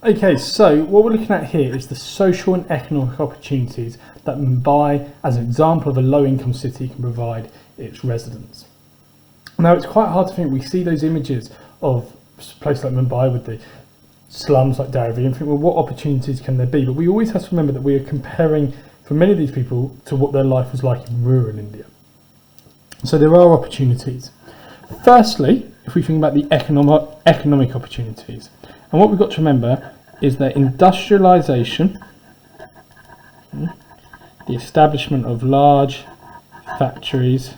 Okay, so what we're looking at here is the social and economic opportunities that Mumbai, as an example of a low-income city, can provide its residents. Now, it's quite hard to think. We see those images of a place like Mumbai with the slums like Dharavi and think, well, what opportunities can there be? But we always have to remember that we are comparing, for many of these people, to what their life was like in rural India. So there are opportunities. Firstly, if we think about the economic opportunities, and what we've got to remember is that industrialisation, the establishment of large factories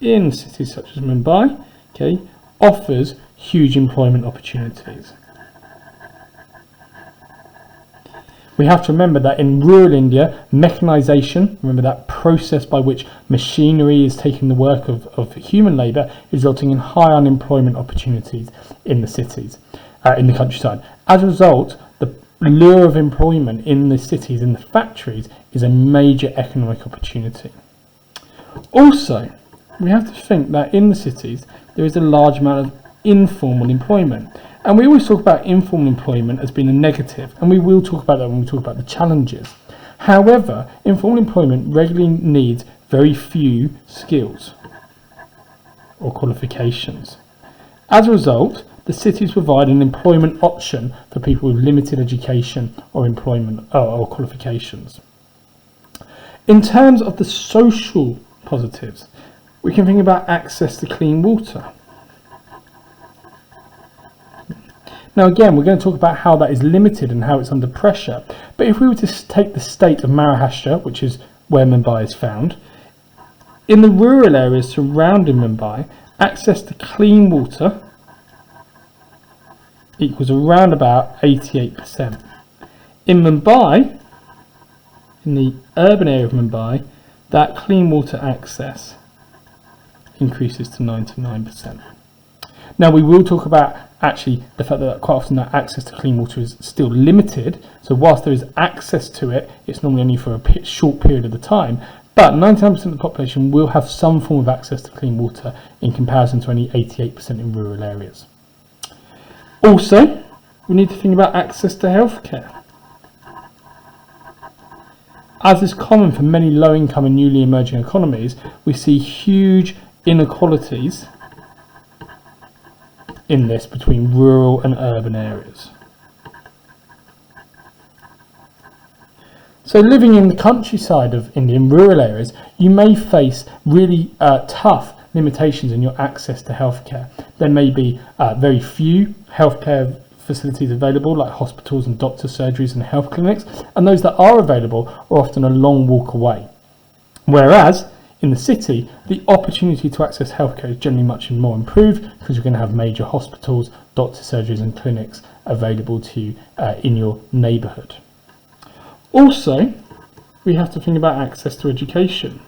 in cities such as Mumbai, okay, offers huge employment opportunities. We have to remember that in rural India, mechanisation, remember that process by which machinery is taking the work of human labour, resulting in high unemployment opportunities in the cities, in the countryside. As a result, the lure of employment in the cities, in the factories, is a major economic opportunity. Also, we have to think that in the cities, there is a large amount of informal employment. And we always talk about informal employment as being a negative, and we will talk about that when we talk about the challenges. However, informal employment regularly needs very few skills or qualifications. As a result, the cities provide an employment option for people with limited education or employment or qualifications. In terms of the social positives, we can think about access to clean water. Now again, we're going to talk about how that is limited and how it's under pressure. But if we were to take the state of Maharashtra, which is where Mumbai is found, in the rural areas surrounding Mumbai, access to clean water equals around about 88%. In Mumbai, in the urban area of Mumbai, that clean water access increases to 99%. Now we will talk about actually the fact that quite often that access to clean water is still limited. So whilst there is access to it, it's normally only for a short period of the time. But 99% of the population will have some form of access to clean water in comparison to only 88% in rural areas. Also, we need to think about access to healthcare. As is common for many low-income and newly emerging economies, we see huge inequalities in this between rural and urban areas. So living in the countryside of India, in rural areas, you may face really tough limitations in your access to healthcare. There may be very few healthcare facilities available, like hospitals and doctor surgeries and health clinics, and those that are available are often a long walk away. Whereas in the city, the opportunity to access healthcare is generally much more improved because you're going to have major hospitals, doctor surgeries and clinics available to you in your neighbourhood. Also, we have to think about access to education.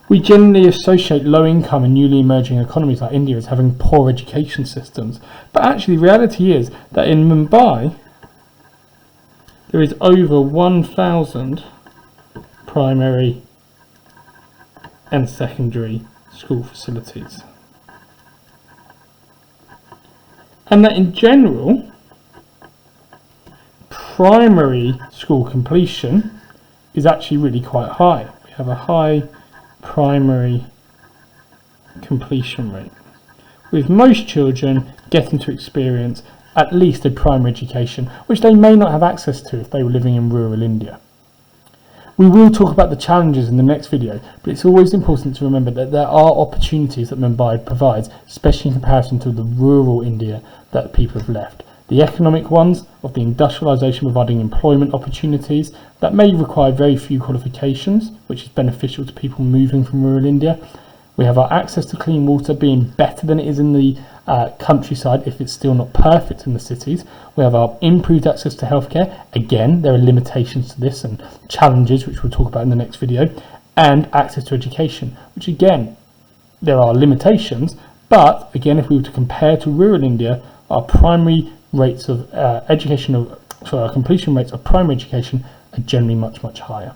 We generally associate low-income and newly emerging economies like India as having poor education systems, but actually the reality is that in Mumbai there is over 1,000 primary and secondary school facilities, and that in general primary school completion is actually really quite high. We have a high primary completion rate, with most children getting to experience at least a primary education, which they may not have access to if they were living in rural India. We will talk about the challenges in the next video, but it's always important to remember that there are opportunities that Mumbai provides, especially in comparison to the rural India that people have left. The economic ones of the industrialisation providing employment opportunities that may require very few qualifications, which is beneficial to people moving from rural India. We have our access to clean water being better than it is in the countryside if it's still not perfect in the cities. We have our improved access to healthcare. Again, there are limitations to this and challenges, which we'll talk about in the next video. And access to education, which again, there are limitations. But again, if we were to compare to rural India, our primary rates of completion rates of primary education are generally much, much higher.